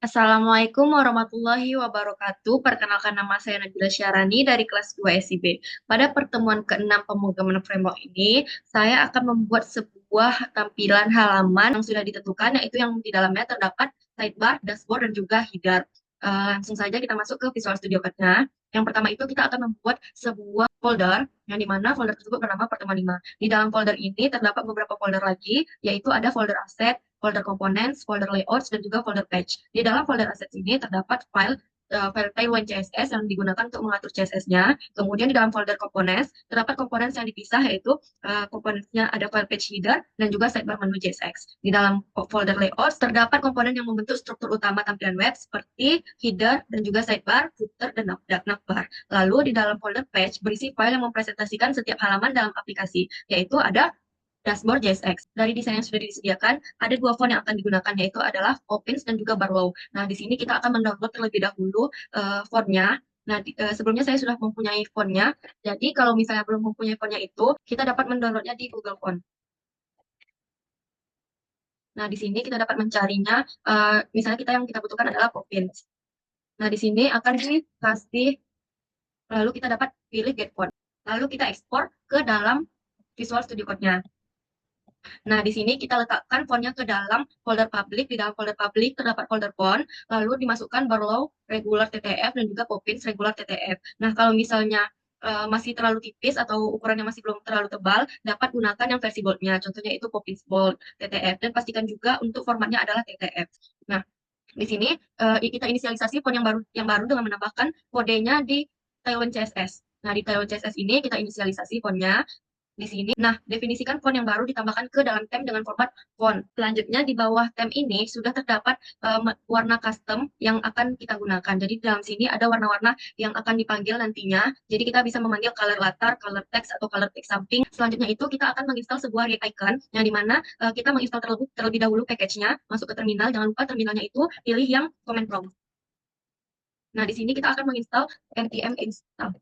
Assalamualaikum warahmatullahi wabarakatuh. Perkenalkan nama saya Nabila Syarani dari kelas 2 SIB. Pada pertemuan ke-6 pemrograman framework ini, saya akan membuat sebuah tampilan halaman yang sudah ditentukan, yaitu yang di dalamnya terdapat sidebar, dashboard, dan juga header. Langsung saja kita masuk ke Visual Studio Code-nya. Yang pertama itu kita akan membuat sebuah folder, yang dimana folder tersebut bernama pertemuan 5. Di dalam folder ini terdapat beberapa folder lagi, yaitu ada folder aset, folder components, folder layouts, dan juga folder page. Di dalam folder assets ini terdapat file Tailwind CSS yang digunakan untuk mengatur CSS-nya. Kemudian di dalam folder components terdapat components yang dipisah, yaitu components-nya ada file page header dan juga sidebar menu JSX. Di dalam folder layouts terdapat komponen yang membentuk struktur utama tampilan web seperti header dan juga sidebar, footer, dan navbar. Lalu di dalam folder page berisi file yang mempresentasikan setiap halaman dalam aplikasi, yaitu ada dashboard JSX. Dari desain yang sudah disediakan, ada dua font yang akan digunakan, yaitu adalah Opins dan juga Barlow. Nah, di sini kita akan mendownload terlebih dahulu fontnya. Nah, sebelumnya saya sudah mempunyai fontnya. Jadi, kalau misalnya belum mempunyai fontnya itu, kita dapat mendownloadnya di Google Font. Nah, di sini kita dapat mencarinya. Misalnya yang kita butuhkan adalah Opins. Nah, di sini akan dikasih, lalu kita dapat pilih Get Font. Lalu kita ekspor ke dalam Visual Studio Code-nya. Nah, di sini kita letakkan fontnya ke dalam folder public. Di dalam folder public terdapat folder font, lalu dimasukkan Barlow regular TTF dan juga Poppins regular TTF. Nah, kalau misalnya masih terlalu tipis atau ukurannya masih belum terlalu tebal, dapat gunakan yang versi boldnya. Contohnya itu Poppins Bold TTF. Dan pastikan juga untuk formatnya adalah TTF. Nah, di sini kita inisialisasi font yang baru dengan menambahkan kodenya di Tailwind CSS. Nah, di Tailwind CSS ini kita inisialisasi fontnya di sini. Nah, definisikan font yang baru ditambahkan ke dalam tem dengan format font. Selanjutnya, di bawah tem ini sudah terdapat warna custom yang akan kita gunakan. Jadi, di dalam sini ada warna-warna yang akan dipanggil nantinya. Jadi, kita bisa memanggil color latar, color text, atau color text samping. Selanjutnya itu, kita akan menginstal sebuah React Icon, yang dimana kita menginstal terlebih dahulu package-nya, masuk ke terminal. Jangan lupa terminalnya itu pilih yang command prompt. Nah, di sini kita akan menginstal npm install.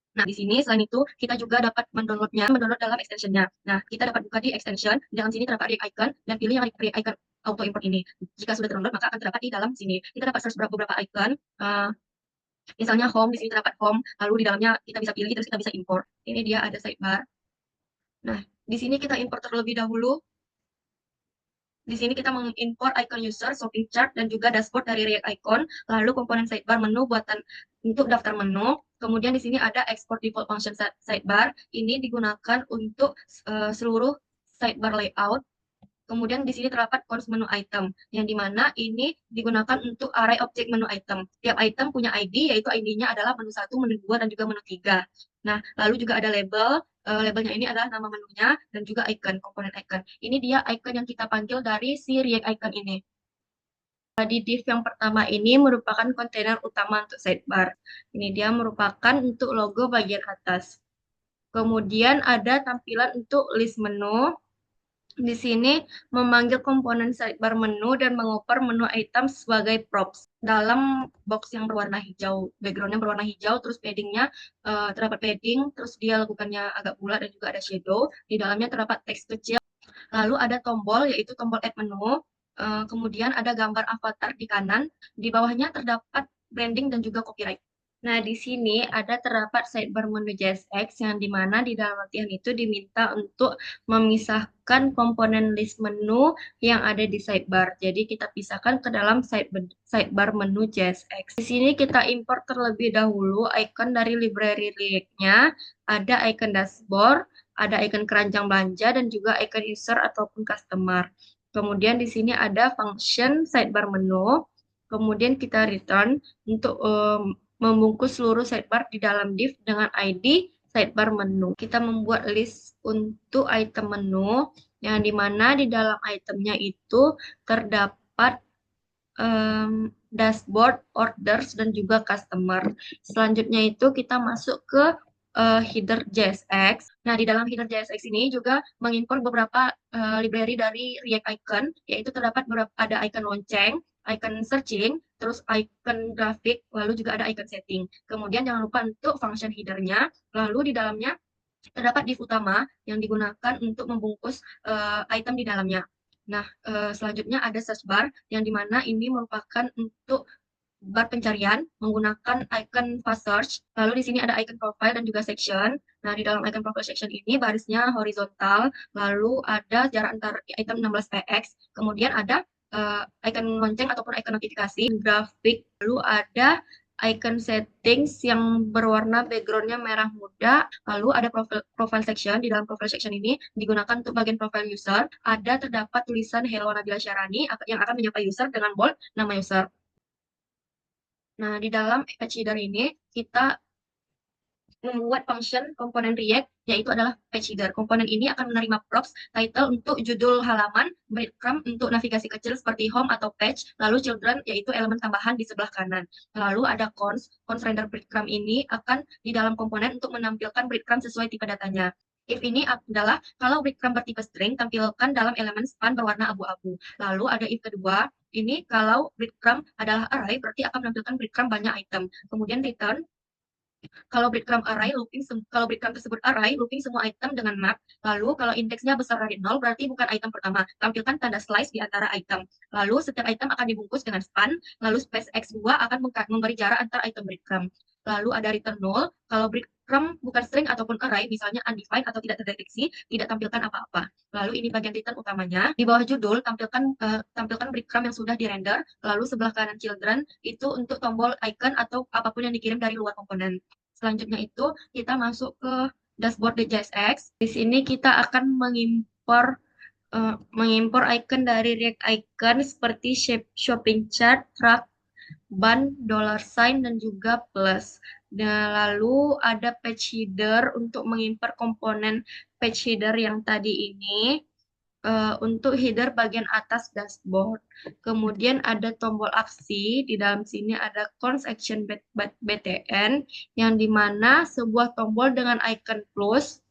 Nah, di sini selain itu kita juga dapat mendownload dalam extension-nya. Nah, kita dapat buka di extension, di dalam sini terdapat React Icon, dan pilih yang React Icon auto import ini. Jika sudah terdownload, maka akan terdapat di dalam sini. Kita dapat search beberapa icon, misalnya home, di sini terdapat home, lalu di dalamnya kita bisa pilih, terus kita bisa import. Ini dia ada sidebar. Nah, di sini kita import terlebih dahulu. Di sini kita mengimport icon user, shopping chart, dan juga dashboard dari React Icon, lalu komponen sidebar menu buatan untuk daftar menu. Kemudian di sini ada export default function sidebar. Ini digunakan untuk seluruh sidebar layout. Kemudian di sini terdapat cons menu item, yang dimana ini digunakan untuk array objek menu item. Tiap item punya ID, yaitu ID-nya adalah menu 1, menu 2, dan juga menu 3. Nah, lalu juga ada label. Labelnya ini adalah nama menunya, dan juga icon, komponen icon. Ini dia icon yang kita panggil dari si React Icon ini. Di div yang pertama ini merupakan kontainer utama untuk sidebar. Ini dia merupakan untuk logo bagian atas. Kemudian ada tampilan untuk list menu. Di sini memanggil komponen sidebar menu dan mengoper menu item sebagai props. Dalam box yang berwarna hijau, backgroundnya berwarna hijau, terus paddingnya terdapat padding, terus dia lakukannya agak bulat dan juga ada shadow. Di dalamnya terdapat teks kecil. Lalu ada tombol, yaitu tombol add menu. Kemudian ada gambar avatar di kanan. Di bawahnya terdapat branding dan juga copyright. Nah, di sini ada terdapat sidebar menu JSX yang dimana di dalam latihan itu diminta untuk memisahkan komponen list menu yang ada di sidebar. Jadi kita pisahkan ke dalam sidebar menu JSX. Di sini kita import terlebih dahulu icon dari library React-nya. Ada icon dashboard, ada icon keranjang belanja, dan juga icon user ataupun customer. Kemudian di sini ada function sidebar menu. Kemudian kita return untuk membungkus seluruh sidebar di dalam div dengan ID sidebar menu. Kita membuat list untuk item menu, yang dimana di dalam itemnya itu terdapat dashboard, orders, dan juga customer. Selanjutnya itu kita masuk ke header JSX. Nah, di dalam header JSX ini juga mengimport beberapa library dari React Icon, yaitu terdapat ada icon lonceng, icon searching, terus icon grafik, lalu juga ada icon setting. Kemudian jangan lupa untuk function header-nya, lalu di dalamnya terdapat div utama yang digunakan untuk membungkus item di dalamnya. Nah, selanjutnya ada search bar, yang dimana ini merupakan untuk bar pencarian menggunakan icon fast search. Lalu di sini ada icon profile dan juga section. Nah, di dalam icon profile section ini barisnya horizontal, lalu ada jarak antar item 16px, kemudian ada icon lonceng ataupun icon notifikasi, grafik, lalu ada icon settings yang berwarna backgroundnya merah muda, lalu ada profile section. Di dalam profile section ini digunakan untuk bagian profile user, ada terdapat tulisan Hello Nabila Syarani yang akan menyapa user dengan bold nama user. Nah, di dalam page header ini kita membuat function komponen React, yaitu adalah page header. Komponen ini akan menerima props, title untuk judul halaman, breadcrumb untuk navigasi kecil seperti home atau page, lalu children yaitu elemen tambahan di sebelah kanan. Lalu ada cons render breadcrumb ini akan di dalam komponen untuk menampilkan breadcrumb sesuai tipe datanya. If ini adalah kalau breadcrumb bertipe string, tampilkan dalam elemen span berwarna abu-abu. Lalu ada if kedua, ini kalau breadcrumb adalah array, berarti akan menampilkan breadcrumb banyak item. Kemudian return, kalau breadcrumb tersebut array, looping semua item dengan map. Lalu kalau indeksnya besar dari 0, berarti bukan item pertama. Tampilkan tanda slice di antara item. Lalu setiap item akan dibungkus dengan span, lalu space x2 akan memberi jarak antar item breadcrumb. Lalu ada return null, kalau breadcrumb bukan string ataupun array, misalnya undefined atau tidak terdeteksi, tidak tampilkan apa-apa. Lalu ini bagian return utamanya. Di bawah judul, tampilkan breadcrumb yang sudah dirender, lalu sebelah kanan children, itu untuk tombol icon atau apapun yang dikirim dari luar komponen. Selanjutnya itu kita masuk ke dashboard DJSX. Di sini kita akan mengimpor icon dari React Icon seperti shopping chart, track, ban, dollar sign, dan juga plus. Dan lalu ada page header untuk mengimpor komponen page header yang tadi ini untuk header bagian atas dashboard. Kemudian ada tombol aksi, di dalam sini ada cons action btn, yang dimana sebuah tombol dengan icon plus,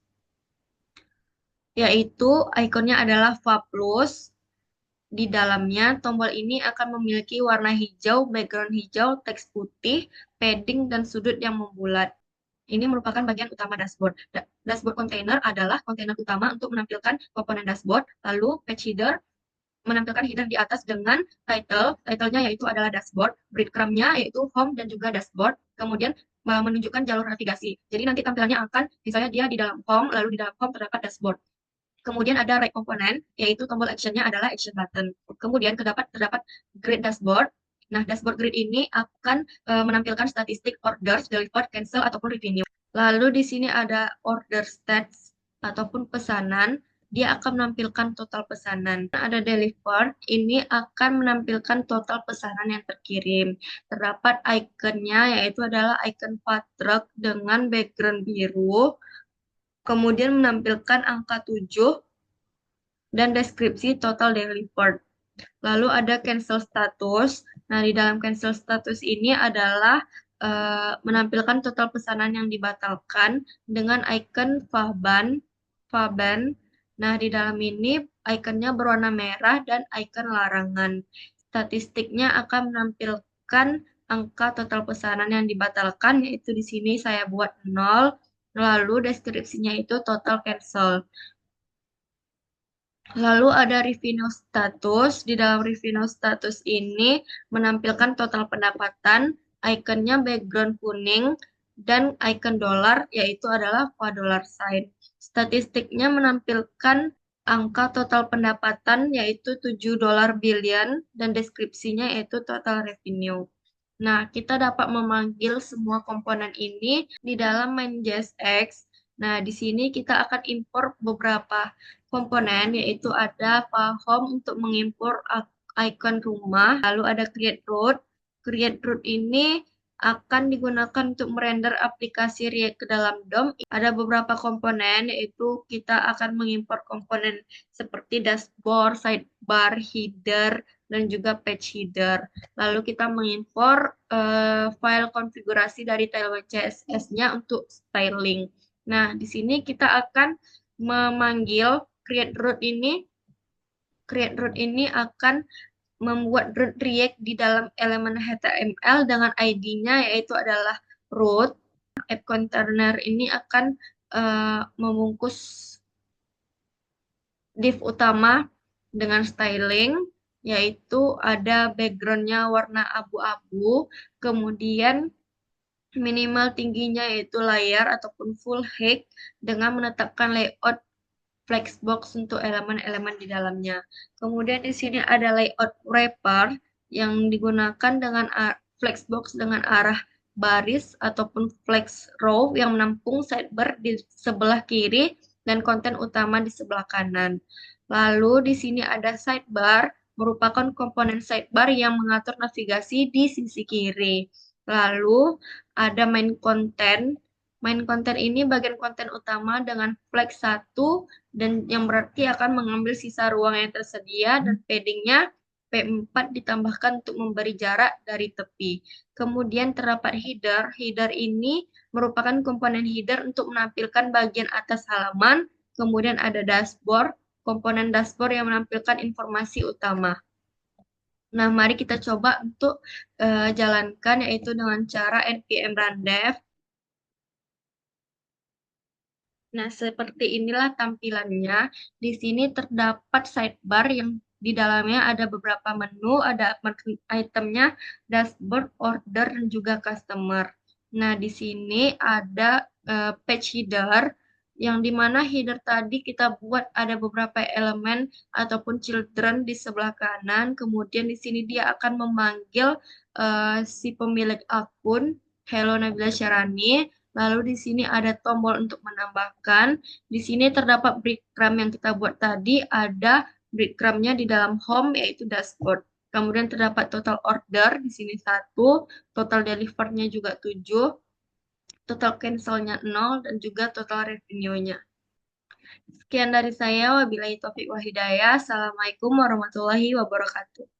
yaitu ikonnya adalah va plus. Di dalamnya tombol ini akan memiliki warna hijau, background hijau, teks putih, padding, dan sudut yang membulat. Ini merupakan bagian utama dashboard. Dashboard container adalah kontainer utama untuk menampilkan komponen dashboard, lalu page header menampilkan header di atas dengan title-nya yaitu adalah dashboard, breadcrumb-nya yaitu home dan juga dashboard, kemudian menunjukkan jalur navigasi. Jadi nanti tampilannya akan, misalnya dia di dalam home, lalu di dalam home terdapat dashboard. Kemudian ada right komponen, yaitu tombol action-nya adalah action button. Kemudian terdapat grid dashboard. Nah, dashboard grid ini akan menampilkan statistik orders, delivered, cancel, ataupun revenue. Lalu di sini ada order stats ataupun pesanan. Dia akan menampilkan total pesanan. Ada delivered, ini akan menampilkan total pesanan yang terkirim. Terdapat ikonnya, yaitu adalah icon food truck dengan background biru. Kemudian menampilkan angka 7 dan deskripsi total delivered. Lalu ada cancel status. Nah, di dalam cancel status ini adalah menampilkan total pesanan yang dibatalkan dengan icon Faban. Nah, di dalam ini ikonnya berwarna merah dan icon larangan. Statistiknya akan menampilkan angka total pesanan yang dibatalkan, yaitu di sini saya buat 0. Lalu deskripsinya itu total cancel. Lalu ada revenue status. Di dalam revenue status ini menampilkan total pendapatan, ikonnya background kuning, dan icon dolar, yaitu adalah $, statistiknya menampilkan angka total pendapatan, yaitu $7 billion, dan deskripsinya yaitu total revenue. Nah, kita dapat memanggil semua komponen ini di dalam main.jsx. Nah, di sini kita akan impor beberapa komponen, yaitu ada home untuk mengimpor icon rumah, lalu ada create route. Create route ini akan digunakan untuk merender aplikasi React ke dalam DOM. Ada beberapa komponen, yaitu kita akan mengimpor komponen seperti dashboard, sidebar, header, dan juga page header. Lalu kita mengimpor file konfigurasi dari Tailwind CSS-nya untuk styling. Nah, di sini kita akan memanggil create route ini. Create route ini akan membuat root React di dalam elemen HTML dengan ID-nya yaitu adalah root. App container ini akan membungkus div utama dengan styling, yaitu ada backgroundnya warna abu-abu, kemudian minimal tingginya yaitu layar ataupun full height dengan menetapkan layout flexbox untuk elemen-elemen di dalamnya. Kemudian di sini ada layout wrapper yang digunakan dengan flexbox dengan arah baris ataupun flex row yang menampung sidebar di sebelah kiri dan konten utama di sebelah kanan. Lalu di sini ada sidebar, merupakan komponen sidebar yang mengatur navigasi di sisi kiri. Lalu ada main content. Main konten ini bagian konten utama dengan flex 1 dan yang berarti akan mengambil sisa ruang yang tersedia dan paddingnya P4 ditambahkan untuk memberi jarak dari tepi. Kemudian terdapat header. Header ini merupakan komponen header untuk menampilkan bagian atas halaman. Kemudian ada dashboard, komponen dashboard yang menampilkan informasi utama. Nah, mari kita coba untuk jalankan yaitu dengan cara npm run dev. Nah, seperti inilah tampilannya. Di sini terdapat sidebar yang di dalamnya ada beberapa menu, ada itemnya, dashboard, order, dan juga customer. Nah, di sini ada page header, yang dimana header tadi kita buat ada beberapa elemen ataupun children di sebelah kanan. Kemudian di sini dia akan memanggil si pemilik akun, Hello Nabila Syarani. Lalu di sini ada tombol untuk menambahkan. Di sini terdapat breadcrumb yang kita buat tadi, ada breadcrumbnya di dalam home yaitu dashboard. Kemudian terdapat total order di sini 1, total delivernya juga 7, total cancelnya 0, dan juga total revenue-nya. Sekian dari saya, wabillahi taufiq wal hidayah. Assalamualaikum warahmatullahi wabarakatuh.